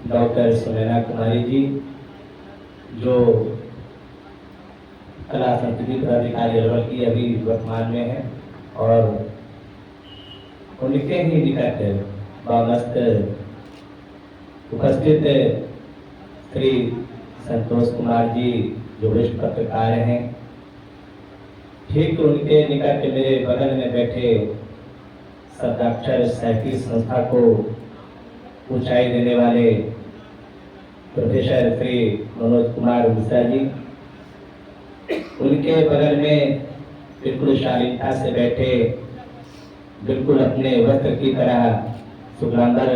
Doctor Sunaina Kumari ji, जो कला संस्कृति पदाधिकारी लेवल की अभी वर्तमान में है, और उनके ही निकट वामस्त उपस्थित श्री संतोष कुमार जी, जो वरिष्ठ पत्रकार हैं, ठीक उनके निकट मेरे बगल में बैठे शब्दाक्षर साहित्यिक संस्था को ऊंचाई देने वाले प्रोफेसर श्री मनोज कुमार मिश्रा जी, उनके बगल में बिल्कुल शालीनता से बैठे, बिल्कुल अपने वस्त्र की तरह शुक्लांबर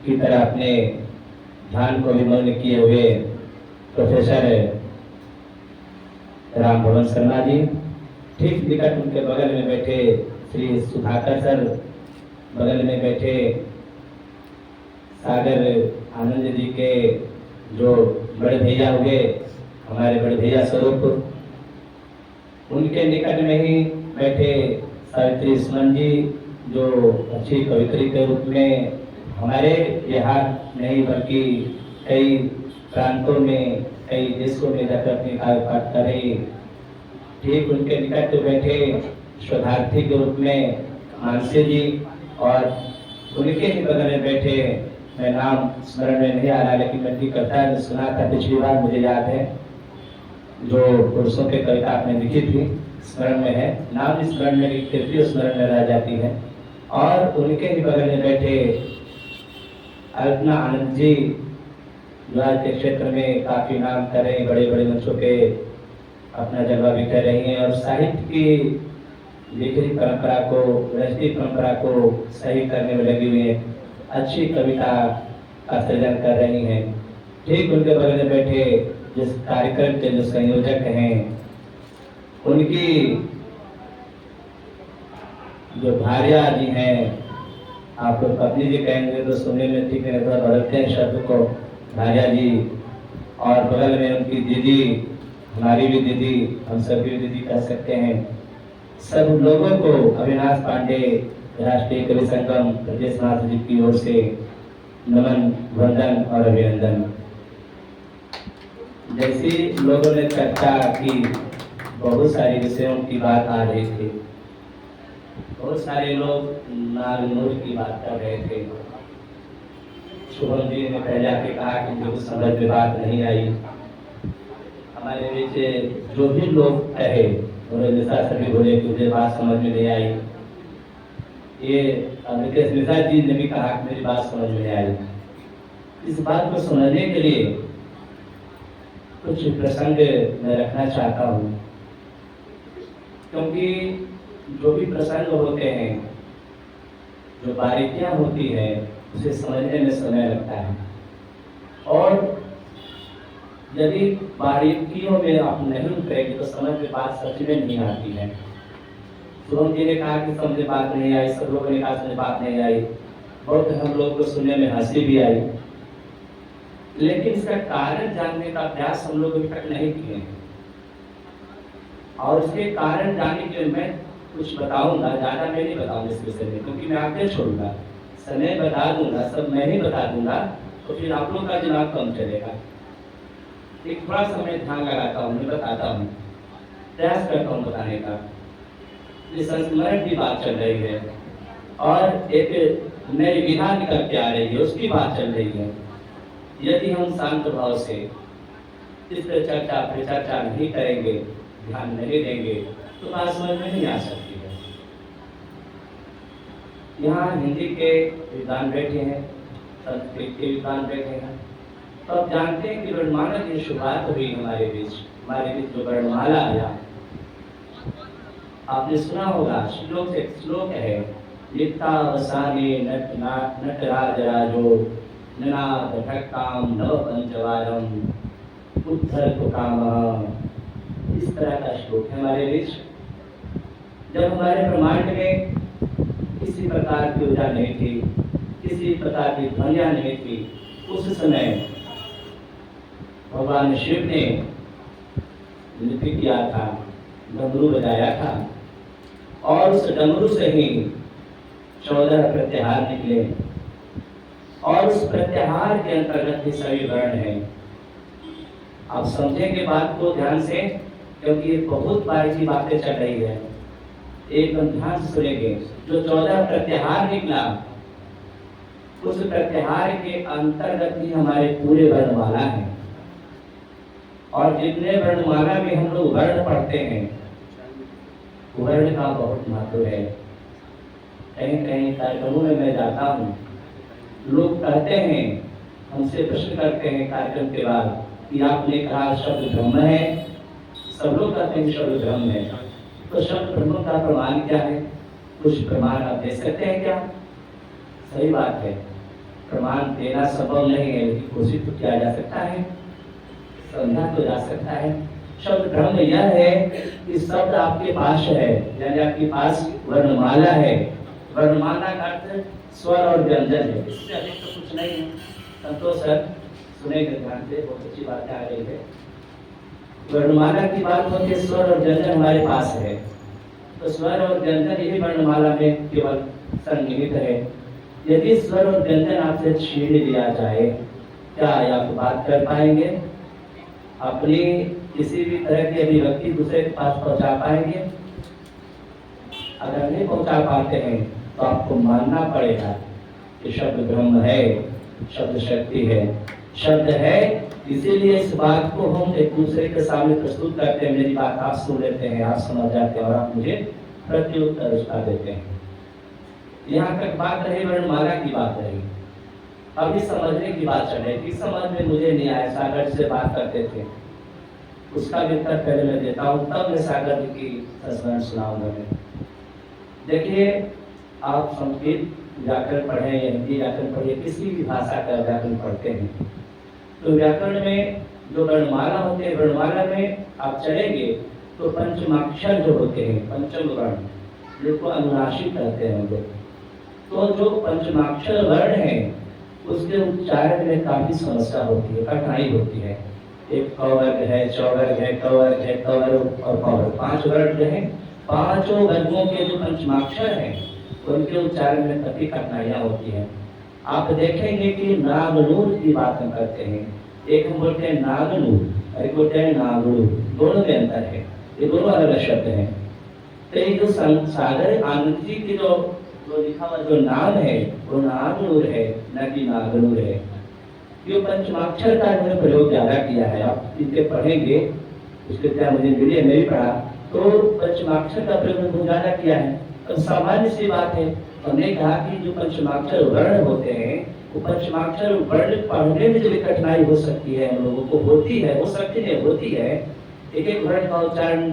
की तरह अपने ध्यान को विमग्न किए हुए प्रोफेसर राम भवन शर्मा जी, ठीक निकट उनके बगल में बैठे श्री सुधाकर सर, बगल में बैठे सागर आनंद जी के जो बड़े भैया हुए, हमारे बड़े भैया स्वरूप, उनके निकट में ही बैठे सावित्री सुमन जी, जो अच्छी कवित्री के रूप में हमारे यहाँ नहीं बल्कि कई प्रांतों में, कई देशों में जाकर अपनी कार्य पाठ कर रही, ठीक उनके निकट बैठे शोधार्थी के रूप में मानसी जी, और उनके ही बगल में बैठे, मैं नाम स्मरण में नहीं आ रहा लेकिन मैं ठीक करता है, सुना था पिछली बार, मुझे याद है, जो पुरुषों के कविता आपने लिखी थी, स्मरण में है, नाम स्मरण में लिखती थी, स्मरण में रह जाती है। और उनके ही बगल में बैठे अल्पना आनंद जी, जो आज के क्षेत्र में काफी नाम कर रहे, बड़े बड़े मंचों पे अपना जलवा बिखेर रही हैं, और साहित्य की लिखनी परंपरा को, रचती परंपरा को सही करने में लगी हुई है, अच्छी कविता का सृजन कर रही हैं। ठीक उनके बगल में बैठे जिस कार्यक्रम के जो संयोजक हैं, उनकी जो भार्या जी हैं, आप लोग पत्नी जी कहेंगे तो सुनने में ठीक है, थोड़ा बदलते हैं शब्द को, भार्या जी, और बगल में उनकी दीदी, हमारी भी दीदी, हम सभी भी दीदी कह सकते हैं, सब लोगों को अविनाश पांडे राष्ट्रीय कवि संगम प्रदेश नाथ जी की ओर से नमन, वंदन और अभिनंदन। जैसी लोगों ने चर्चा की, बहुत सारे विषयों की बात आ रही थी, बहुत सारे लोग नाग नूर की बात कर रहे थे। शुभम जी ने पहले आके कहा कि मुझे समझ में बात नहीं आई। हमारे बीच जो भी लोग कहे, उन्होंने निशा सभी बोले कि मुझे बात समझ में नहीं आई। ये निकेश निशा जी ने भी कहा कि मेरी बात समझ में नहीं आई। इस बात को समझने के लिए कुछ प्रसंग मैं रखना चाहता हूँ, क्योंकि जो भी प्रसंग होते हैं, जो बारीकियां होती है, उसे समझने में समय लगता है, और यदि बारीकियों में आप नहीं उतरेंगे तो समझ में बात सच में नहीं आती है। शुभम जी ने कहा कि समझ बात नहीं आई, सब लोगों ने कहा समझ बात नहीं आई, बहुत हम लोग को सुनने में हंसी भी आई, लेकिन इसका कारण जानने का प्रयास हम लोग अभी तक नहीं किए, और उसके कारण जानने के लिए मैं कुछ बताऊंगा, ज्यादा मैं नहीं बताऊंगा इस विषय में, क्योंकि मैं आगे छोड़ूंगा, समय बता दूंगा, सब मैं ही बता दूंगा, तो फिर आप लोग का दिमाग कम चलेगा। एक थोड़ा समय ध्यान लगाता हूँ, मैं बताता हूँ, प्रयास करता हूँ बताने का। ये संस्मरण की बात चल रही है, और एक नई विधा निकल के आ रही है, उसकी बात चल रही है। यदि हम शांत भाव से इस पर चर्चा नहीं करेंगे, ध्यान नहीं देंगे, तो बात समझ में नहीं आ सकती है। यहाँ हिंदी के विद्वान बैठे हैं, संस्कृत के विद्वान बैठे हैं, तो आप जानते हैं कि वर्णमाला की शुरुआत हुई हमारे बीच जो वर्णमाला आया, आपने सुना होगा, श्लोक है, नित्यावसाने नटराज राजो ननाद भक्ताम नव पंचवारम उद्धर को काम, इस तरह का श्लोक है हमारे बीच। जब हमारे ब्रह्मांड में किसी प्रकार की ऊर्जा नहीं थी, किसी प्रकार की ध्वनियां नहीं थी, उस समय भगवान शिव ने नृत्य किया था, डमरू बजाया था, और उस डमरू से ही 14 प्रत्याहार निकले, और उस प्रत्याहार के अंतर्गत ही सभी वर्ण हैं। आप समझेंगे बात को ध्यान से, क्योंकि ये बहुत बार की बातें चल रही है, एकदम ध्यान से सुनेंगे। जो 14 प्रत्याहार निकला, उस प्रत्याहार के अंतर्गत ही हमारे पूरे वर्णमाला है। और जितने वर्णमाला में हम लोग वर्ण पढ़ते हैं, वर्ण का बहुत महत्व है। कहीं कहीं कार्यक्रमों में मैं जाता हूँ, लोग कहते हैं, हमसे प्रश्न करते हैं कार्यक्रम के बाद कि आपने कहा शब्द ब्रह्म है। सब लोग कहते हैं शब्द ब्रह्म है, तो शब्द ब्रह्म का प्रमाण क्या है? कुछ प्रमाण आप दे सकते हैं क्या? सही बात है, प्रमाण देना संभव नहीं है, लेकिन कोशिश तो किया जा सकता है, समझा तो जा सकता है। शब्द ब्रह्म यह है कि शब्द आपके पास है, यानी आपके पास वर्णमाला है। वर्णमाला का अर्थ स्वर और व्यंजन है, इससे अधिक तो कुछ नहीं है। संतोष सर सुनेंगे ध्यान से, बहुत अच्छी बातें आ रही है। वर्णमाला की बात होती है, स्वर और व्यंजन हमारे पास है, तो स्वर और व्यंजन यही वर्णमाला में केवल सन्निहित है। यदि स्वर और व्यंजन आपसे छीन लिया जाए, क्या आप बात कर पाएंगे? अपनी किसी भी तरह की अभिव्यक्ति दूसरे के पास पहुंचा पाएंगे? अगर नहीं पहुंचा पाते हैं तो आपको मानना पड़ेगा कि शब्द ब्रह्म है, शब्द शक्ति है। शब्द है, इसीलिए इस बात को हम एक दूसरे के सामने प्रस्तुत करते हैं। मेरी बात आप सुन लेते हैं, आप समझ जाते हैं और आप मुझे प्रत्युत्तर उसका देते हैं। यहाँ तक बात रही, वर्णमाला की बात रही। अभी समझने की बात चल रही थी। समझ में मुझे नहीं आया, सागर से बात करते थे, उसका भी उत्तर पहले मैं देता हूँ, तब मैं सागर जी की संस्मरण सुनाऊंगा। मैं देखिए, आप संस्कृत व्याकरण पढ़े या हिंदी व्याकरण पढ़े, किसी भी भाषा का व्याकरण पढ़ते हैं, तो व्याकरण में जो वर्णमाला होते हैं, वर्णमाला में आप चलेंगे तो पंचमाक्षर जो होते हैं, पंचम वर्ण, जिसको अनुनासिक कहते हैं हम लोग, तो जो पंचमाक्षर वर्ण है उसके उच्चारण में काफी समस्या होती है, कठिनाई होती है। एक क वर्ग है, च वर्ग है, क वर्ग है, क वर्ग और प वर्ग, 5 वर्ग जो है, पांचों वर्गों के जो पंचमाक्षर हैं उनके उच्चारण में काफी कठिनाइयां होती हैं। आप देखेंगे कि नागनूर की बात हम करते हैं, एक हम बोलते हैं नागनूर, एक बोलते हैं नागुरु, दोनों में अंतर है, ये दोनों अलग अलग शब्द हैं। तो ये जो सागर आनंद जी की जो लिखा हुआ जो नाम है वो नागनूर है, न कि नागनूर है। ये पंचमाक्षर का मैंने प्रयोग ज्यादा किया है, आप इनके पढ़ेंगे, उसके क्या मुझे मिली, मैं भी पढ़ा, तो पंचमाक्षर का प्रयोग बहुत ज्यादा किया है। तो सामान्य सी बात है, हमने कहा कि जो पंचमाक्षर वर्ण होते हैं, वो पंचमाक्षर वर्ण पढ़ने में जो कठिनाई हो सकती है हम लोगों को, होती है, हो सकती है, होती है। एक एक वर्ण का उच्चारण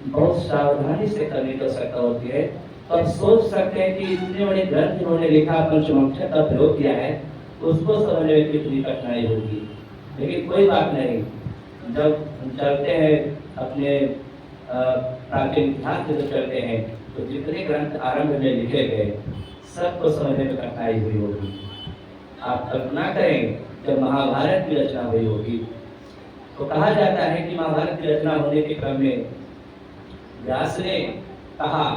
बहुत सावधानी से करने की आवश्यकता होती है। तो आप सोच सकते हैं कि इतने बड़े ग्रंथ जिन्होंने लिखा, पंचमाक्षर का प्रयोग किया है, उसको समझने में कितनी कठिनाई होगी। लेकिन कोई बात नहीं, जब हम चलते हैं अपने प्राचीन इतिहास में चलते हैं, तो जितने ग्रंथ आरंभ में लिखे गए सबको समझने में कठिनाई हुई होगी। आप कल्पना करें जब महाभारत की रचना हुई होगी, तो कहा जाता है कि महाभारत की रचना होने के क्रम में व्यास ने कहा,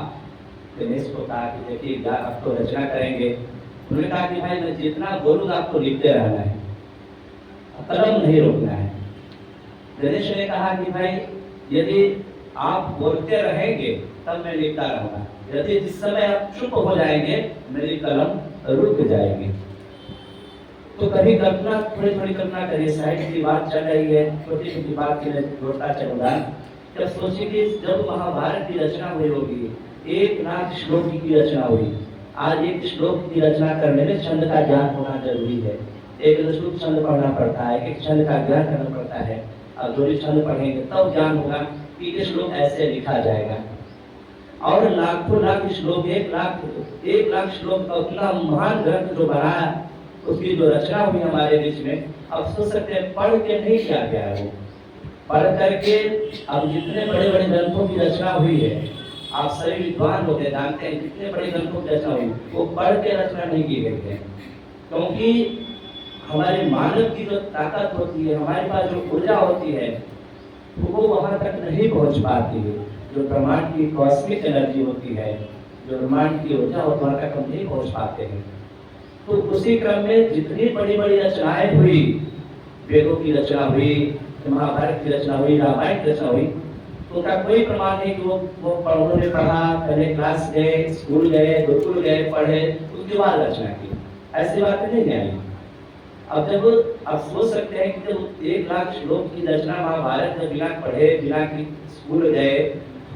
गणेश को कहा कि देखिए आप तो रचना करेंगे। उन्होंने कहा कि भाई मैं जितना बोलूंगा आपको लिखते रहना है, कलम नहीं रोकना है। गणेश ने कहा कि भाई यदि आप बोलते रहेंगे तब मैं लिखता रहूंगा, यदि जिस समय आप चुप हो जाएंगे मेरी कलम रुक जाएगी। तो कभी कल्पना, थोड़ी थोड़ी कल्पना करिए, साहित्य की बात चल रही है, छोटी छोटी बात की मैं जोड़ता चलूंगा। जब सोचिए कि जब महाभारत की रचना हुई होगी, 1 लाख श्लोक की रचना हुई। आज एक श्लोक की रचना करने में छंद का ज्ञान होना जरूरी है। एक श्लोक छंद पढ़ना पड़ता है, एक छंद का ज्ञान करना पड़ता है। और जो छंद पढ़ेंगे तब ज्ञान होगा कि ये श्लोक ऐसे लिखा जाएगा। और लाखों लाख श्लोक, 1 लाख श्लोक का उतना महान ग्रंथ जो बनाया, उसकी जो रचना हुई हमारे बीच में, अब सोच सकते हैं पढ़ के नहीं किया गया है। वो पढ़ करके अब जितने बड़े बड़े ग्रंथों की रचना हुई है, आप सभी विद्वान होते जानते हैं, जितने बड़े ग्रंथों की रचना हुई वो पढ़ के रचना नहीं की गई है। क्योंकि हमारे मानव की जो ताकत होती है, हमारे पास जो ऊर्जा होती है, वो वहां तक नहीं पहुंच पाती है। जो ब्रह्मांड की कॉस्मिक एनर्जी होती है, जो ब्रह्मांड की ऊर्जा होती है, वहां तक हम नहीं पहुंच पाते हैं। तो उसी क्रम में जितनी बड़ी बड़ी रचनाएं हुई, वेदों की रचना हुई, महाभारत की रचना हुई, रामायण की रचना हुई, तो उनका कोई प्रमाण नहीं कि वो उन्होंने पढ़ा, पहले क्लास गए, स्कूल गए, गुरुकुल गए, पढ़े, उसके बाद रचना की। ऐसी बातें नहीं आई। अब जब आप सोच सकते हैं कि जब 1 लाख श्लोक की रचना महाभारत में बिना पढ़े, बिना कि स्कूल गए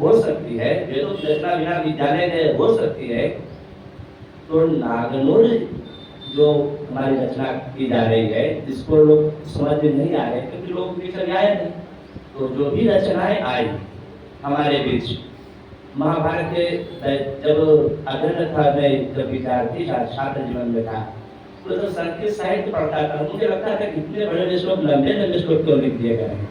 हो सकती है, वेदों की रचना बिना विद्यालय गए हो सकती है, तो नागनूर जो हमारी रचना की जा रही है, जिसको लोग समझ में नहीं आ रहे क्योंकि लोग बीच में आए नहीं, तो जो भी रचनाएं आई हमारे बीच, महाभारत के जब अध्ययन था, मैं जब विद्यार्थी था, छात्र जीवन में था, तो जब संस्कृत साहित्य पढ़ता था, मुझे लगता था कि इतने बड़े श्लोक, लंबे लंबे श्लोक क्यों लिख दिए गए हैं।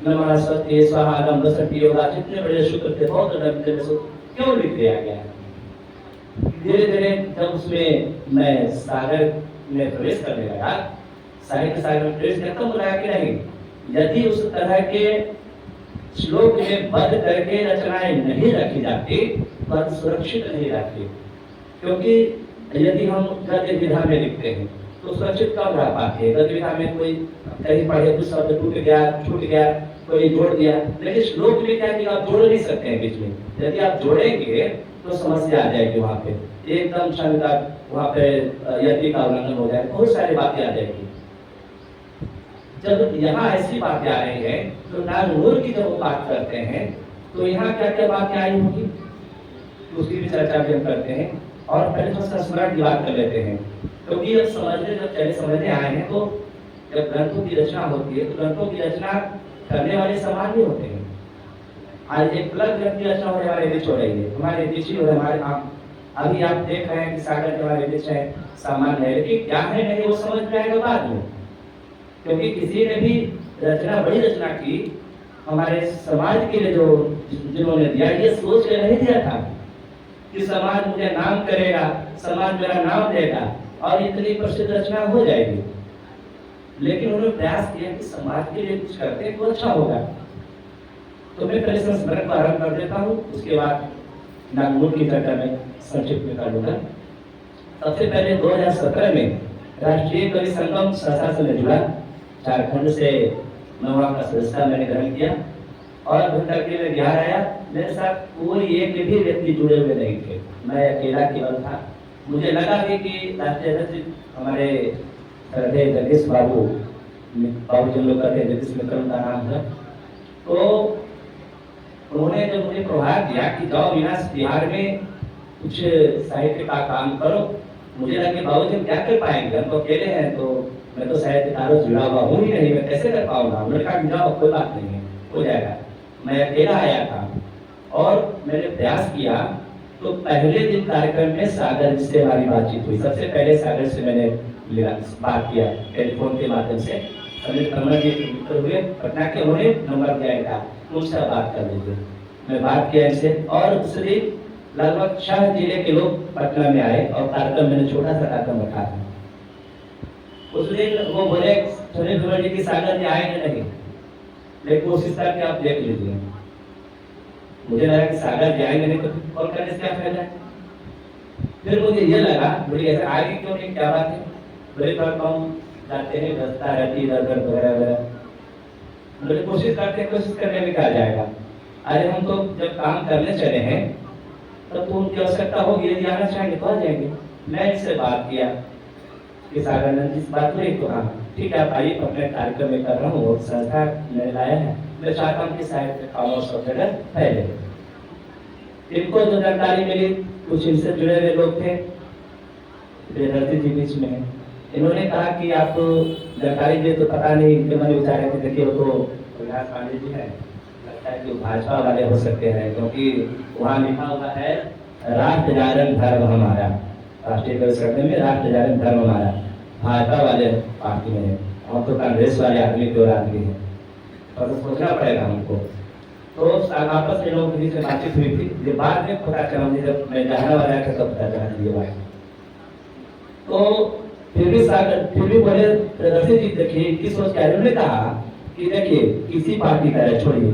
नमः सरस्वती स्वाहा नमः सरस्वती योगा, जितने बड़े श्लोक थे, बहुत लंबे लंबे श्लोक क्यों लिख दिया गया। धीरे धीरे जब उसमें मैं सागर में प्रवेश करने लगा, साहित्य सागर में प्रवेश करता हूँ, लगा कि नहीं, यदि उस तरह के श्लोक में बद्ध करके रचनाएं नहीं रखी जाती तो सुरक्षित नहीं रहती, क्योंकि यदि हम गद्य विधा में लिखते हैं तो सुरक्षित कब रह पाते हैं। गद्य विधा में कोई कहीं पढ़े कुछ शब्द टूट गया, छूट गया, कोई जोड़ दिया, लेकिन श्लोक में क्या कि आप जोड़ नहीं सकते हैं बीच में। यदि आप जोड़ेंगे तो समस्या आ जाएगी, वहाँ पे एकदम क्षण का वहाँ पे यति का उल्लंघन हो जाएगा, बहुत सारी बातें आ जाएगी। जब यहाँ ऐसी बातें आ रही है तो नागनूर की जब बात करते हैं तो यहाँ क्या क्या बातें आई होगी, उसकी भी चर्चा भी हम करते हैं। और पहले तो संस्मरण की बात कर लेते हैं, क्योंकि अब समझने आए हैं, तो जब ग्रंथों की रचना होती है तो ग्रंथों की रचना करने वाले समान भी होते हैं। आज एक अलग ग्रंथ की रचना हमारे बीच हो रही है, हमारे बीच ही हो रहा है। हमारे आप अभी आप देख रहे हैं कि सागर के हमारे बीच है, सामान्य है, लेकिन क्या है नहीं वो समझ में आएगा बाद में, क्योंकि किसी ने भी रचना, बड़ी रचना की हमारे समाज के लिए, जो जिन्होंने दिया, ये सोच के नहीं दिया था कि समाज मुझे नाम करेगा, समाज मेरा नाम देगा और इतनी प्रसिद्ध रचना हो जाएगी, लेकिन उन्होंने प्रयास किया कि समाज के लिए कुछ करते तो अच्छा होगा। तो मैं पहले संस्मरण को आरंभ कर देता हूँ, उसके बाद नागनूर की चर्चा में संक्षिप्त में कर लूंगा। सबसे पहले 2017 में राष्ट्रीय कवि संगम सहरसा से जुड़ा, झारखंड से मैं वहाँ का सदस्यता मैंने ग्रहण किया और अभी के लिए बिहार आया। मेरे साथ कोई एक भी व्यक्ति जुड़े हुए नहीं थे, मैं अकेला केवल था। मुझे लगा कि राष्ट्रीय अध्यक्ष हमारे जगदीश बाबू जिन लोग कहते हैं, जगदीश मित्र का नाम है, तो उन्होंने जब मुझे प्रभाव दिया कि जाओ विनाश बिहार में कुछ साहित्य का काम करो, मुझे लगा कि बाबू जी क्या कर पाएंगे, हम तो अकेले हैं, तो मैं तो साहित्यकारों से जुड़ा हुआ हूँ ही नहीं, मैं कैसे कर पाऊंगा। उन्होंने कहा कि जाओ कोई बात नहीं है, हो जाएगा। मैं अकेला आया था और मैंने प्रयास किया, तो पहले दिन कार्यक्रम में सागर से हमारी बातचीत हुई। सबसे पहले सागर से मैंने बात किया टेलीफोन के माध्यम से, अमित कमल जी मित्र हुए पटना के, उन्होंने नंबर दिया था, मुझसे बात कर लीजिए। मैं बात किया इनसे और दूसरे लगभग 6 जिले के लोग पटना में आए और कार्यक्रम मैंने छोटा सा कार्यक्रम रखा था। उस दिन वो बोले सुनील कुमार जी की सागर जी आएंगे नहीं, लेकिन कोशिश करके आप देख लीजिए। मुझे लगा कि सागर जी आएंगे नहीं तो कॉल करने से क्या फायदा है। फिर मुझे ये लगा बोले ऐसे आगे क्यों नहीं, क्या बात है, बड़े कम जाते हैं, व्यवस्था रहती इधर उधर वगैरह वगैरह, मुझे कोशिश करते हैं, कोशिश करने में क्या जाएगा। अरे हम तो जब काम करने चले हैं तब तो उनकी आवश्यकता होगी, यदि आना चाहेंगे तो आ जाएंगे। मैं इससे बात किया कि सागर नंद जी से बात हुई, तो हाँ ठीक है आप आइए, अपने कार्यक्रम में कर रहा हूँ, और संस्था मैंने लाया है, मैं चाहता हूँ कि साहित्य खामोश सब जगह फैले। इनको जो जानकारी मिली, कुछ इनसे जुड़े हुए लोग थे, प्रियदर्शी जी बीच में, इन्होंने कहा कि आप जानकारी दे, तो पता नहीं इनके मन में विचार है कि देखिए वो तो प्रकाश पांडे जी है, लगता है कि भाजपा वाले हो सकते हैं, क्योंकि वहाँ लिखा हुआ है राष्ट्र जागरण धर्म हमारा, राष्ट्रीय कवि संगठन में राष्ट्र जागरण धर्म हमारा, भाजपा वाले पार्टी में, हम तो कांग्रेस वाले आदमी के और आदमी है, और तो सोचना पड़ेगा हमको। तो आपस में लोगों के बीच में बातचीत हुई थी, ये बाद में पता चला मुझे, जब मैं जानने वाला था तब पता चला ये बात। तो फिर भी बोले प्रदर्शी जी देखिए किस सोच के, उन्होंने कहा कि देखिए किसी पार्टी का है छोड़िए,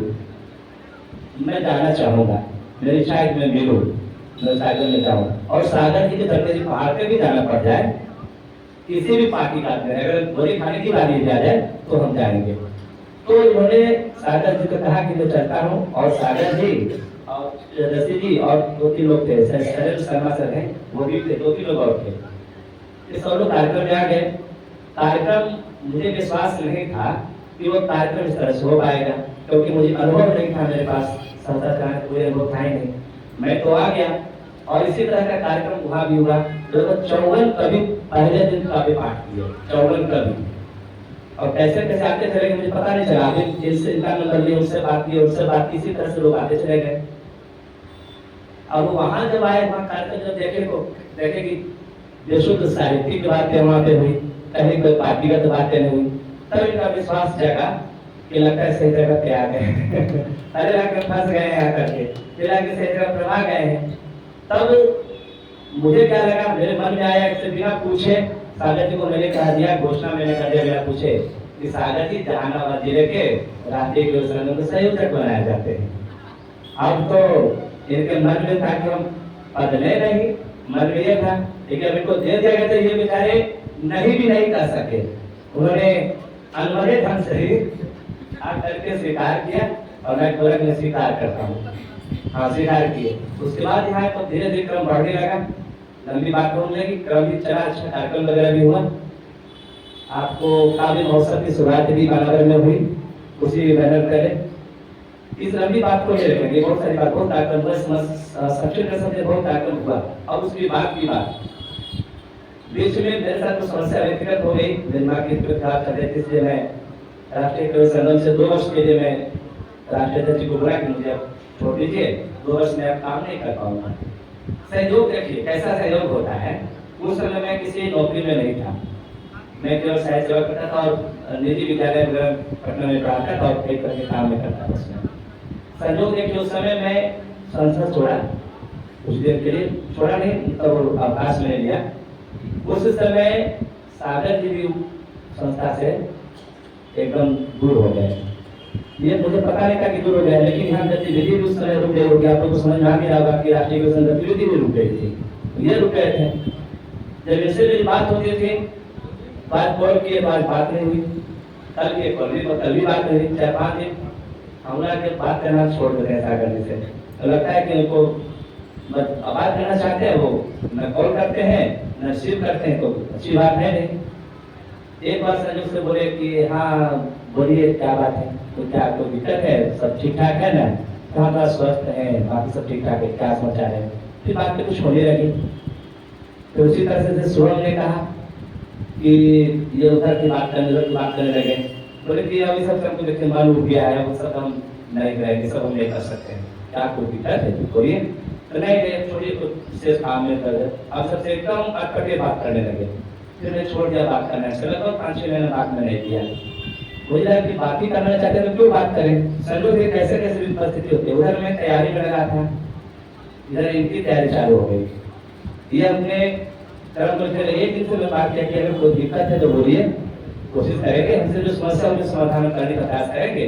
मैं जाना चाहूंगा, मेरी इच्छा है कि मैं मिलूं, मैं सागर में जाऊं, और सागर जी के धरती जी पहाड़ पे भी जाना पड़ जाए किसी भी पार्टी का आदमी है, अगर गोली खाने की बात आ जाए तो हम जाएंगे। तो उन्होंने सागर जी को कहा कि मैं चलता हूँ, और सागर जी और रसी जी और 2-3 लोग थे, शैलेंद्र शर्मा सर हैं, वो भी थे, 2-3 लोग और थे। ये सब लोग कार्यक्रम में आ गए। कार्यक्रम मुझे विश्वास नहीं था कि वो कार्यक्रम इस तरह से हो पाएगा, क्योंकि मुझे अनुभव नहीं था, मेरे पास संसद का कोई अनुभव था ही नहीं। मैं तो आ गया, और इसी तरह का कार्यक्रम वहाँ भी हुआ। लगभग 54 कवि पहले दिन काव्य पाठ किए, 54 कवि, और कैसे कैसे आते चले गए मुझे पता नहीं चला। अभी इससे इनका नंबर लिया, उससे बात की, उससे बात की, इसी तरह से लोग आते चले गए। अब वहां जब आए, वहां कार्यक्रम जब देखे कि विशुद्ध साहित्य की बातें वहां पे हुई, कहीं कोई पार्टीगत बातें नहीं हुई, तब इनका विश्वास जगा कि लगता है सही जगह पे आ गए। अरे लगकर फंस गए हैं आकर के, फिर आगे सही जगह पर आ गए हैं। तब मुझे क्या लगा, मेरे मन में आया कि बिना पूछे सागर जी को मैंने कह दिया, घोषणा मैंने कर दिया बिना पूछे कि सागर जी जहानाबाद जिले के राष्ट्रीय युवा संगठन के संयोजक बनाए जाते हैं। अब तो इनके मन में था कि हम बदले नहीं, मन में ये था, लेकिन इनको दे दिया गया तो ये बेचारे नहीं भी नहीं कर सके। उन्होंने अनवरे ढंग से ही आकर के स्वीकार किया, और मैं गोरख में स्वीकार करता हूँ, हाँ स्वीकार किए। उसके बाद यहाँ पर धीरे धीरे क्रम बढ़ने लगा, लंबी बात होने लगी, क्रम भी चला, अच्छा कार्यक्रम वगैरह भी हुआ। आपको काव्य महोत्सव की शुरुआत भी बालागर में हुई, उसी बैनर करे। इस लंबी बात को ले रखेंगे, बहुत सारी बात, बहुत कार्यक्रम हुआ, संक्षिप्त में समझे बहुत कार्यक्रम हुआ। अब उसकी बात की बात बीच में मेरे साथ कुछ समस्या व्यक्तिगत हो गई, दिमाग की तबीयत खराब चल रही थी, इसलिए मैं राष्ट्रीय युवा संगठन से 2 वर्ष के लिए मैं राष्ट्रीय अध्यक्ष को बोला कि मुझे अब छोड़ दीजिए, 2 वर्ष में अब काम नहीं कर पाऊंगा। सहयोग देखिए कैसा सहयोग होता है। उस समय मैं किसी नौकरी में नहीं था, मैं केवल साहित्य सेवा करता था और निजी विद्यालय में पटना में पढ़ाता था और कई तरह के काम में करता था। उसमें सहयोग देखिए, उस समय मैं संसद छोड़ा, कुछ देर के लिए छोड़ा नहीं, तो अवकाश मैंने लिया। उस समय सागर जी भी संस्था से एकदम दूर हो गए। ये मुझे पता नहीं था कि दूर हो गया, लेकिन यहाँ गतिविधि भी उस समय रुक गई होगी। आप लोग को समझ में आ गया होगा कि राष्ट्रीय गतिविधि भी रुक गई थी, ये रुक गए थे। जब इससे मेरी बात होती थी, बात कॉल किए, बात नहीं हुई, कल की कल भी बात नहीं हुई, 4-5 दिन हम लोग बात करना छोड़ देते हैं सागर जी से। तो लगता है कि उनको बात करना चाहते हैं, वो न कॉल करते हैं न रिसीव करते हैं, तो अच्छी बात है नहीं। एक बार संजोग से बोले कि हाँ बोलिए क्या बात है, तो क्या कोई दिक्कत है, सब ठीक ठाक है ना, कहाँ स्वस्थ है, बाकी सब ठीक ठाक है, क्या समाचार है। फिर बात पे कुछ होने लगी। तो उसी तरह से सोहम ने कहा कि ये उधर की बात करने लगे, बोले कि अभी सब हमको देखते मालूम हो गया है, वो सब हम नहीं करेंगे, सब हम नहीं कर सकते हैं, क्या कोई दिक्कत है तो बोलिए। तो नहीं छोड़िए, कुछ विशेष काम में कर, अब सबसे एकदम अटपटे बात करने लगे। फिर मैं छोड़ दिया बात करना, चलो 5-6 महीने बात में नहीं किया। मुझे लगा कि बात ही करना चाहते हैं तो क्यों बात करें। संजोग ये कैसे कैसे परिस्थिति होती है। उधर मैं तैयारी में लगा था, इधर इनकी तैयारी चालू हो गई। ये अपने कर्म को एक दिन से मैं बात किया कि अगर कोई दिक्कत है तो बोलिए, कोशिश करेंगे, हमसे जो समस्या है समाधान करने का प्रयास करेंगे।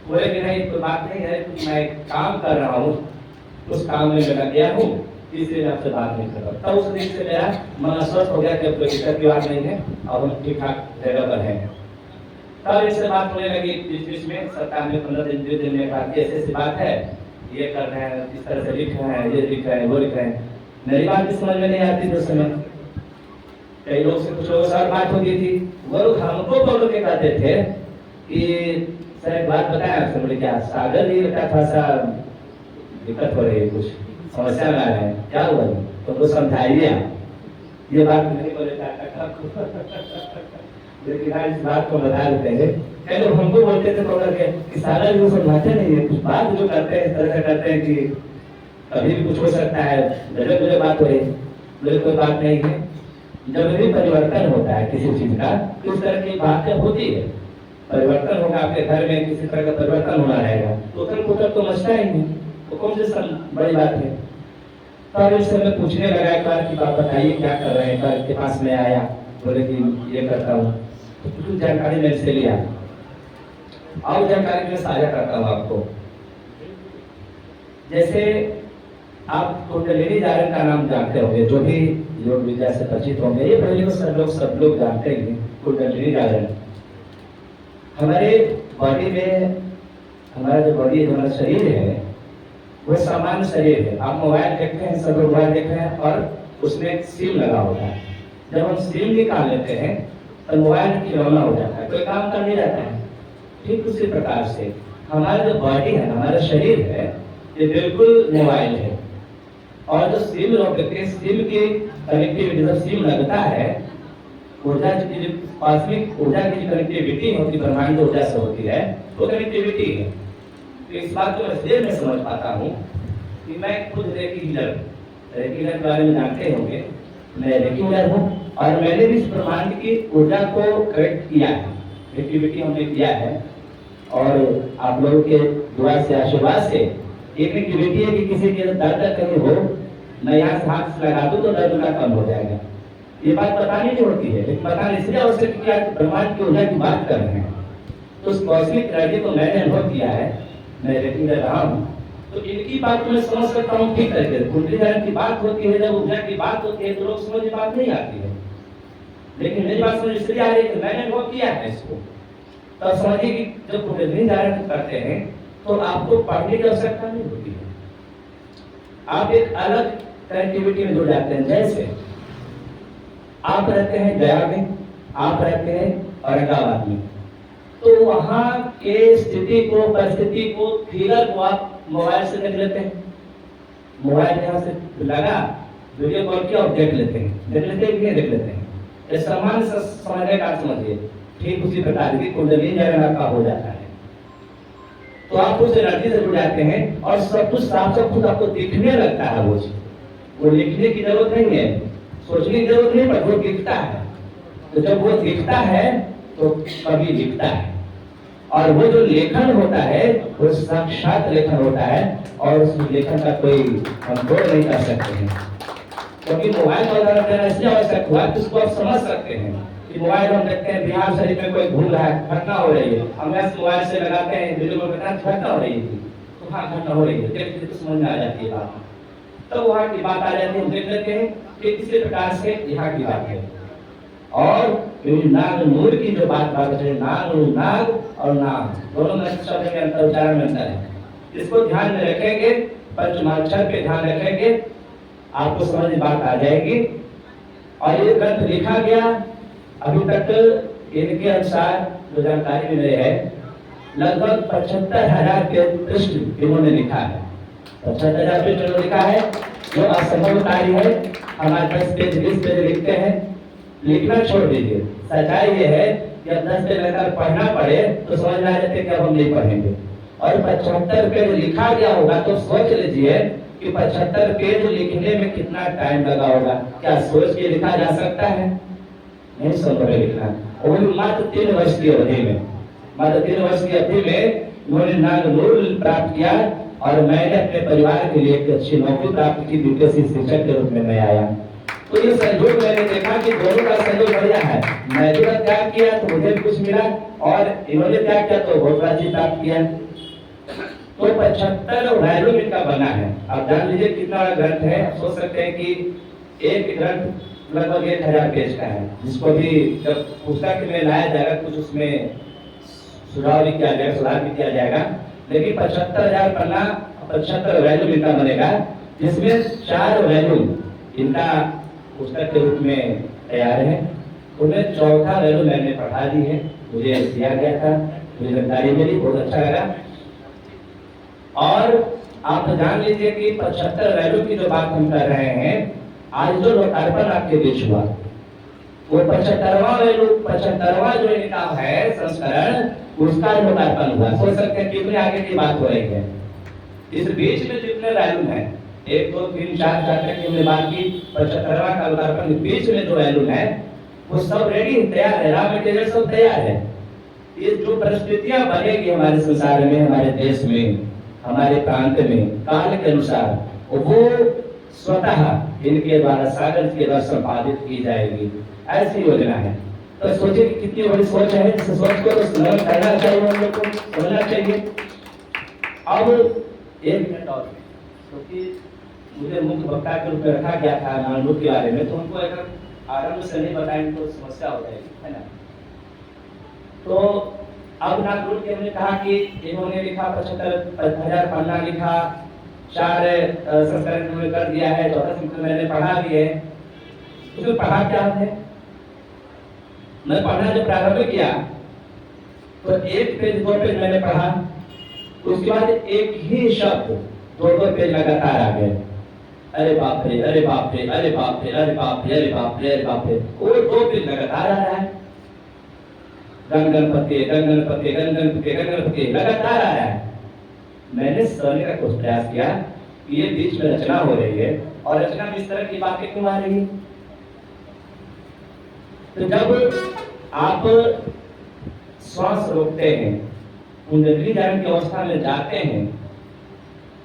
बोले कि नहीं कोई बात नहीं है, मैं काम कर रहा हूँ, उस काम में लगा गया हूँ, इसलिए मैं आपसे बात नहीं कर रहा। तब उस दिन से मेरा मन स्वस्थ हो गया कि अब कोई दिक्कत की बात नहीं है और हम ठीक ठाक जगह पर हैं। तब इससे बात होने लगी बीच में, सप्ताह में 15 दिन 2 दिन में बात की, ऐसी बात है, ये कर रहे हैं, इस तरह से लिख रहे हैं, ये लिख रहे हैं, वो लिख रहे हैं। मेरी बात भी समझ में नहीं आती थी उस समय। कई लोग से कुछ लोगों से बात होती थी, वो लोग हमको बोल के कहते थे कि सर एक बात बताएं आपसे। बोले क्या? सागर जी का थोड़ा सा दिक्कत हो रही है, कुछ समस्या में आ रहे हैं, क्या हुआ तो कुछ समझाइए आप। ये बात नहीं बोले जाता लेकिन आज इस बात को बता देते हैं। कई लोग हमको बोलते थे पकड़ के कि सागर जी समझाते नहीं है, कुछ बात जो करते हैं इस तरह से करते हैं कि कभी भी कुछ हो सकता है, गजब बात हो रही। बोले कोई बात नहीं है, जब भी परिवर्तन होता है किसी चीज का, इस तरह की बातें होती है। परिवर्तन होगा, आपके घर में किसी तरह का परिवर्तन होना रहेगा, तो उथल पुथल तो मचता ही नहीं, तो कौन सी बड़ी बात है। तब इससे मैं पूछने लगा एक बार कि आप बताइए क्या कर रहे हैं। कल के पास में आया, बोले कि ये करता हूँ, तो कुछ जानकारी मेरे से लिया और जानकारी मैं साझा करता हूँ आपको। जैसे आप कुंडलिनी जागरण का नाम जानते होंगे, जो भी योग विद्या से परिचित होंगे, ये पहले तो सब लोग जानते हैं कुंडलिनी जागरण। हमारे बॉडी में, हमारा जो बॉडी, हमारा शरीर है वो सामान्य शरीर है। आप मोबाइल देखते हैं, सब लोग मोबाइल देख रहे हैं और उसमें एक सिम लगा होता है। जब हम सिम निकाल लेते हैं तो मोबाइल खिलौना हो जाता है, कोई काम कर नहीं जाता है। ठीक उसी प्रकार से हमारा जो बॉडी है, हमारा शरीर है, ये बिल्कुल मोबाइल है। और जो सिम लगते हैं, सिम की कनेक्टिविटी, जब सिम लगता है, ऊर्जा की, कॉस्मिक ऊर्जा की कनेक्टिविटी होती है, ब्रह्मांड ऊर्जा से होती है, वो कनेक्टिविटी है। तो इस बात को मैं देर में समझ पाता हूँ कि मैं खुद रेकी के बारे में जानते होंगे, मैं रेकी हूँ और मैंने भी इस ब्रह्मांड की ऊर्जा को कनेक्ट किया है, कनेक्टिविटी हमने किया है। और आप लोगों के दुआ से, आशीर्वाद से एक कनेक्टिविटी है कि किसी के दर्द कहीं हो, मैं यहाँ से हाथ से लगा दूँ तो दर्द का कम हो जाएगा। ये बात बतानी नहीं होती है, लेकिन बताना इसलिए आवश्यक है कि आज ब्रह्मांड की ऊर्जा की बात कर रहे हैं। तो उस कॉस्मिक एनर्जी को मैंने अनुभव किया है, मैं रेकी कर रहा हूँ, तो इनकी बात मैं समझ सकता हूँ ठीक तरीके से। कुंडली जागरण की बात होती है, जब ऊर्जा की बात होती है तो लोग समझ बात नहीं आती है, लेकिन मेरी बात समझ इसलिए आ रही है कि मैंने अनुभव किया है इसको। तो समझिए कि जब कुंडली जागरण करते हैं तो आपको पढ़ने की आवश्यकता नहीं होती है, आप एक अलग कनेक्टिविटी में जुड़ जाते हैं। जैसे आप रहते हैं गया में, आप रहते हैं औरंगाबाद में, तो वहां के स्थिति को, परिस्थिति को, फिगर को आप मोबाइल से देख लेते हैं। मोबाइल यहाँ से लगा, वीडियो कॉल किया और देख लेते हैं, देख लेते हैं। ये सामान्य समझने का समझिए। ठीक उसी प्रकार की कुंडली जागरण का हो जाता है, तो आप उस एनर्जी से जुड़ जाते हैं और सब कुछ साफ साफ खुद आपको दिखने लगता है। वो लिखने की जरूरत नहीं है, सोचने की जरूरत नहीं, पर वो दिखता है। तो जब वो दिखता है तो कभी दिखता है, और वो जो लेखन होता है वो साक्षात लेखन होता है, और उस लेखन का कोई कंट्रोल नहीं कर सकते हैं। क्योंकि मोबाइल का उदाहरण देना इसलिए आवश्यक हुआ कि उसको आप समझ सकते हैं कि मोबाइल हम देखते हैं, बिहार शरीफ में कोई घूम रहा है, घटना हो रही है, हम मोबाइल से लगाते हैं, वीडियो में घटना हो रही थी, तो हाँ घटना हो रही है, देखते तो समझ में आ जाती है बात। तब वहाँ की बात आ जाती है, हम देख लेते हैं कि किसी प्रकार से यहाँ की बात है। और नाग नूर की जो बात है, नाग और नाम दोनों में शब्द में अंतर, उच्चारण में अंतर है। इसको ध्यान में रखेंगे, पंचमाक्षर पे ध्यान रखेंगे, आपको समझ में बात आ जाएगी। और ये ग्रंथ लिखा गया अभी तक इनके अनुसार जो जानकारी मिली है, लगभग 75,000 के पृष्ठ इन्होंने लिखा है। 75,000 पृष्ठ लिखा है, जो असंभव कार्य है। हमारे 10 पेज 20 पेज लिखते हैं, लिखना छोड़ दीजिए। सच्चाई ये है कि अब 10 पेज लगातार पढ़ना पड़े तो समझ में आ जाते हैं कि अब हम नहीं पढ़ेंगे। और 75 पेज लिखा गया होगा तो सोच लीजिए कि 75 पेज लिखने में कितना टाइम लगा होगा। क्या सोच के लिखा जा सकता है? नहीं संभव है लिखना। वो भी मात्र 3 वर्ष की अवधि में, मात्र 3 वर्ष की अवधि में उन्होंने नागनूर प्राप्त किया। और मैंने अपने परिवार के लिए एक अच्छी नौकरी प्राप्त की, बीपीएससी शिक्षक के रूप में मैं आया। तो ये सहयोग मैंने देखा कि दोनों का सहयोग बढ़िया है। मैं जो त्याग किया तो मुझे भी कुछ मिला, और इन्होंने त्याग किया तो बहुत बड़ा चीज प्राप्त किया। तो 75 वैल्यू इनका बना है। आप जान लीजिए कितना बड़ा ग्रंथ है। आप सोच सकते हैं कि एक ग्रंथ लगभग 1000 पेज का है, जिसको भी जब पुस्तक में लाया जाएगा कुछ उसमें सुधार भी किया जाएगा, सुधार भी किया जाएगा। लेकिन 75,000 पन्ना, 75 वैल्यू इनका बनेगा, जिसमें 4 वैल्यू इनका पुस्तक के रूप में तैयार है। उनमें चौथा वैल्यू मैंने पढ़ा दी है, मुझे दिया गया था, मुझे जानकारी मिली, बहुत अच्छा लगा। और आप जान लीजिए कि 75 वैल्यू की जो बात हम कर रहे हैं, आज जो लोकार्पण आपके बीच हुआ, वो 75वां वैल्यू, 75वां जो इनका है संस्करण, उसका लोकार्पण हुआ। सोच सकते हैं कितने आगे की बात हो रही है। इस बीच में जितने वैल्यू हैं, 1 2 3 4 तक की हमने बात की, 75वां का लोकार्पण बीच में जो वैल्यू है वो सब रेडी तैयार है, रॉ मटेरियल सब तैयार है। ये जो परिस्थितियां बनेगी हमारे संसार में, हमारे देश में, हमारे प्रांत में, काल के अनुसार, वो स्वतः इनके द्वारा सागर के द्वारा संपादित की जाएगी, ऐसी योजना है। तो सोचिए कि कितनी बड़ी सोच है। इस सोच को तो स्मरण करना चाहिए, हम लोग को समझना चाहिए। अब 1 मिनट और, क्योंकि मुझे मुख्य वक्ता के रूप में रखा गया था नानरूप के बारे में, तो उनको अगर आरंभ से नहीं बताएंगे तो समस्या हो जाएगी, है ना। तो अब नानरूप के हमने कहा कि इन्होंने लिखा 75,000 पन्ना लिखा, 4 संस्करण इन्होंने कर दिया है, 14 संस्करण मैंने पढ़ा भी है। उसमें पढ़ा क्या है, मैं पढ़ना जब प्रारंभ किया तो 1 पेज 2 पेज मैंने पढ़ा, उसके बाद एक ही शब्द 2 पेज लगातार आ गए। अरे बाप रे, अरे बाप रे, अरे बाप रे, अरे बाप रे, अरे बाप रे, अरे बाप रे, वो 2 पेज लगातार आ रहा है। गण गणपति, गण गणपति, गण गणपति, गण गणपति लगातार आ रहा है। मैंने समझने का कुछ प्रयास किया कि ये बीच में रचना हो रही है और रचना में इस तरह की बातें क्यों आ रही है। तो जब आप श्वास रोकते हैं, कुंडली धारण की अवस्था में जाते हैं,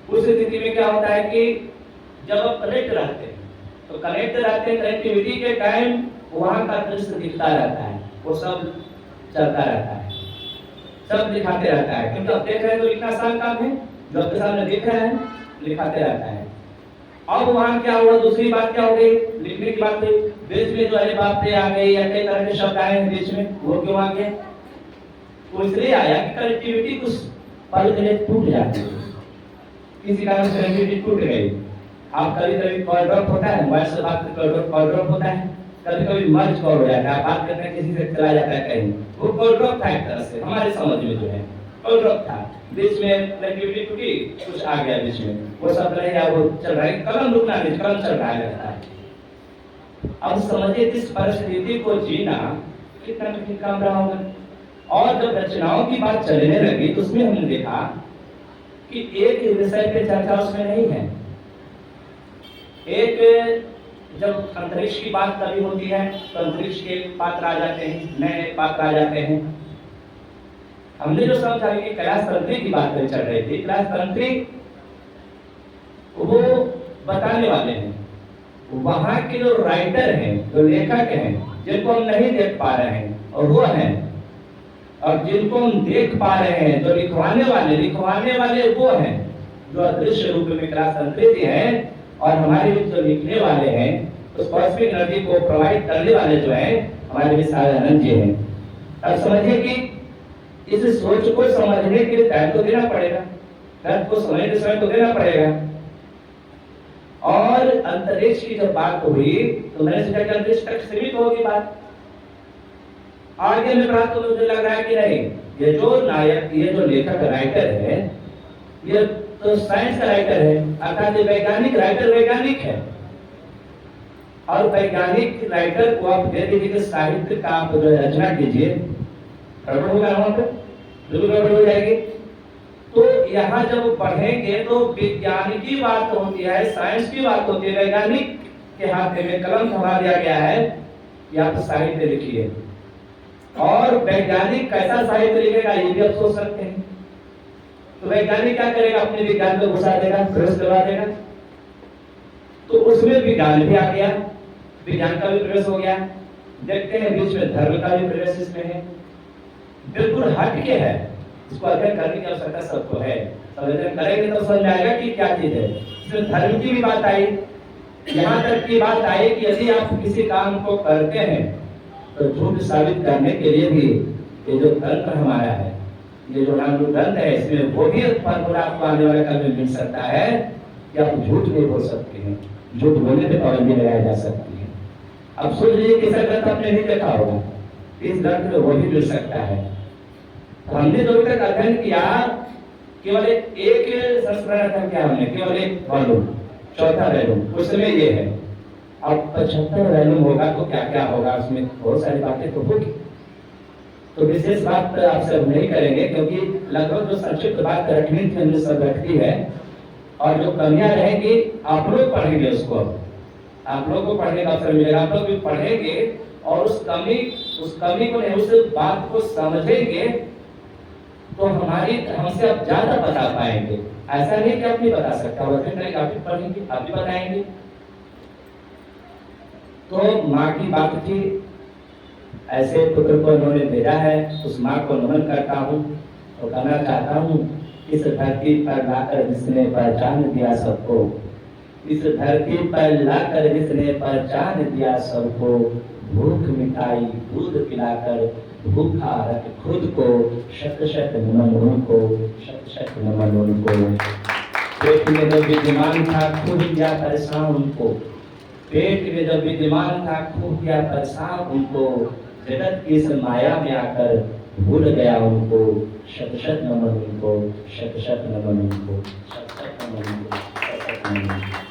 उस स्थिति में क्या होता है कि जब आप कनेक्ट रहते हैं, तो कनेक्ट रहते हैं, कनेक्टिविटी के टाइम वहां का दृश्य दिखता रहता है, वो सब चलता रहता है, सब दिखाते रहता है, क्योंकि आप देख रहे हैं तो लिखना आसान काम है, जो आपके सामने दिख रहा है लिखाते रहता है। अब वहां क्या हुआ, दूसरी बात क्या हो गई, लिखने की बात हुई, बीच में जो अरे बाप रे आ गई या कई तरह के शब्द आए हैं बीच में, वो क्यों आ गए, वो इसलिए आया कि कनेक्टिविटी कुछ पल के लिए टूट जाती है, किसी कारण से कनेक्टिविटी टूट गई। आप कभी कभी कॉल ड्रॉप होता है, मोबाइल से बात करते कॉल ड्रॉप होता है, कभी कभी मर्ज कॉल हो जाता है, बात करते हैं किसी से चला जाता है कहीं, वो कॉल ड्रॉप था एक तरह से, हमारे समझ में जो है कॉल ड्रॉप था, बीच में कनेक्टिविटी टूटी, कुछ आ गया बीच में, वो सब रह गया, वो चल रहा है, कलम रुकना नहीं, कलम चल रहा है। अब समझिए इस परिस्थिति को जीना कितना कठिन काम रहा होगा। और जब रचनाओं की बात चलने लगी तो उसमें हमने देखा कि एक विषय पे चर्चा उसमें नहीं है। एक जब अंतरिक्ष की बात कभी होती है तो अंतरिक्ष के पात्र आ जाते हैं, नए पात्र आ जाते हैं। हमने जो समझा कि कैलाश तंत्री की बात चल रही थी, कैलाश तंत्री वो बताने वाले हैं, वहां के जो राइटर हैं, जो लेखक हैं, जिनको हम नहीं देख पा रहे हैं और वो हैं, और जिनको हम देख पा रहे हैं, जो लिखवाने वाले वो हैं, जो अदृश्य रूप में कैलाश तंत्री हैं, और हमारे बीच जो लिखने वाले हैं, उस कॉस्मिक एनर्जी को प्रोवाइड करने वाले जो हैं, हमारे बीच साधारण जी हैं। अब समझिए कि इस सोच को समझने के लिए टाइम तो देना पड़ेगा, तर्क को समझने के समय तो देना पड़ेगा। और अंतरिक्ष की जब बात हुई तो मैंने सोचा कि अंतरिक्ष तक सीमित होगी बात, आगे में बात तो मुझे लग रहा है कि नहीं, ये जो नायक, ये जो लेखक राइटर है, ये तो साइंस का राइटर है, अर्थात वैज्ञानिक राइटर वैज्ञानिक है। और वैज्ञानिक राइटर को आप दे दीजिए कि साहित्य का आप जो रचना कीजिए, गड़बड़ होगा वहां पर, बिल्कुल गड़बड़ हो जाएगी। तो यहाँ जब पढ़ेंगे तो विज्ञान की बात होती है, साइंस की बात होती है, वैज्ञानिक के हाथ में कलम थमा दिया गया है कि आप साहित्य लिखिए। और वैज्ञानिक कैसा साहित्य लिखेगा ये भी आप सोच सकते हैं। तो वैज्ञानिक क्या करेगा, अपने विज्ञान को घुसा देगा, प्रवेश करवा देगा। तो उसमें विज्ञान भी आ गया, विज्ञान का भी प्रवेश हो गया। देखते हैं बीच में धर्म का भी प्रवेश इसमें है, बिल्कुल हट के है। इसको अध्ययन करने की आवश्यकता सबको है, अध्ययन करेंगे तो समझ में आएगा कि क्या चीज है। इसमें धर्म की भी बात आई, यहाँ तक की बात आई कि यदि आप किसी काम को करते हैं तो झूठ साबित करने के लिए भी ये जो तंत्र हमारा है, ये जो नामरूप ग्रंथ है, इसमें वो भी फॉर्मूला आपको आने वाले काल में मिल सकता है कि आप झूठ नहीं बोल सकते हैं, झूठ बोलने पे पाबंदी लगाई जा सकती है। अब सोच लीजिए किसी ग्रंथ आपने नहीं देखा होगा, इस ग्रंथ में वो भी मिल सकता है। तो हमने जो तक अध्ययन किया केवल एक संस्करण अध्ययन किया हमने, केवल एक वॉल्यूम, चौथा वॉल्यूम, उसमें ये है। अब 75 वॉल्यूम होगा तो क्या क्या होगा, उसमें बहुत सारी बातें तो होगी। तो विशेष बात आपसे नहीं करेंगे क्योंकि लगभग जो संक्षिप्त बात रखनी थी हमने सब रख दी है, और जो कमियां रहेंगी आप लोग पढ़ेंगे, उसको आप लोग को पढ़ने का अवसर मिलेगा, आप लोग भी पढ़ेंगे और उस कमी को, उस बात को समझेंगे तो हमसे आप ज्यादा बता पाएंगे। ऐसा नहीं कि आप नहीं बता सकता, आप भी पढ़ेंगे, आप भी बताएंगे। तो माँ की बात थी, ऐसे पुत्र को उन्होंने भेजा है, उस माँ को नमन करता हूँ और कहना चाहता हूँ, इस धरती पर लाकर जिसने पहचान दिया सबको, इस धरती पर लाकर इसने पहचान दिया सबको, भूख मिटाई दूध पिलाकर भूखा रख खुद को, शत शत नमन उनको, शत शत नमन उनको। पेट में जब विद्यमान था खो गया परेशान उनको, पेट में जब विद्यमान था खो गया परेशान उनको, जगत की इस माया में आकर भूल गया उनको, शत शत नमन उनको, शत शत नमन उनको, शत शत नमन उनको, शत शत नमन उनको।